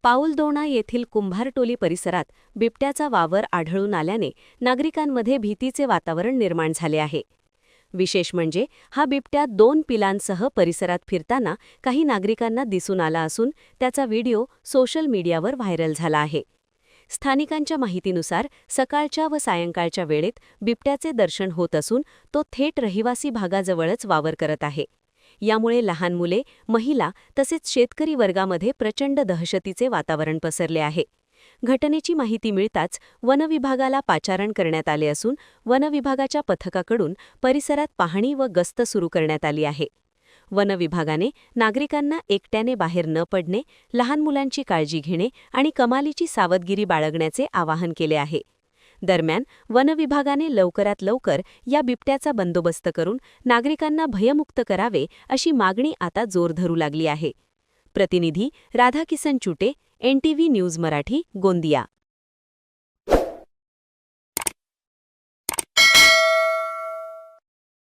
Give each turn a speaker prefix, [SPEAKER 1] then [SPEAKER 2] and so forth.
[SPEAKER 1] पाऊलदोणा येथील कुंभारटोली परिसरात बिबट्याचा वावर आढळून आल्याने नागरिकांमध्ये भीतीचे वातावरण निर्माण झाले आहे. विशेष म्हणजे हा बिबट्या 2 पिलांसह परिसरात फिरताना काही नागरिकांना दिसून आला असून त्याचा व्हिडिओ सोशल मीडियावर व्हायरल झाला आहे. स्थानिकांच्या माहितीनुसार सकाळच्या व सायंकाळच्या वेळेत बिबट्याचे दर्शन होत असून तो थेट रहिवासी भागाजवळच वावर करत आहे. यामुळे लहान मुले, महिला तसेच शेतकरी वर्गामध्ये प्रचंड दहशतीचे वातावरण पसरले आहे. घटनेची माहिती मिळताच वनविभागाला पाचारण करण्यात आले असून वनविभागाच्या पथकाकडून परिसरात पाहणी व गस्त सुरू करण्यात आली आहे. वनविभागाने नागरिकांना एकट्याने बाहेर न पडणे, लहान मुलांची काळजी घेणे आणि कमालीची सावधगिरी बाळगण्याचे आवाहन केले आहे. दरम्यान वनविभागाने लवकरात लवकर या बिबट्याचा बंदोबस्त करून नागरिकांना भयमुक्त करावे अशी मागणी आता जोर धरू लागली आहे. प्रतिनिधी राधाकिसन चुटे, NTV न्यूज मराठी, गोंदिया.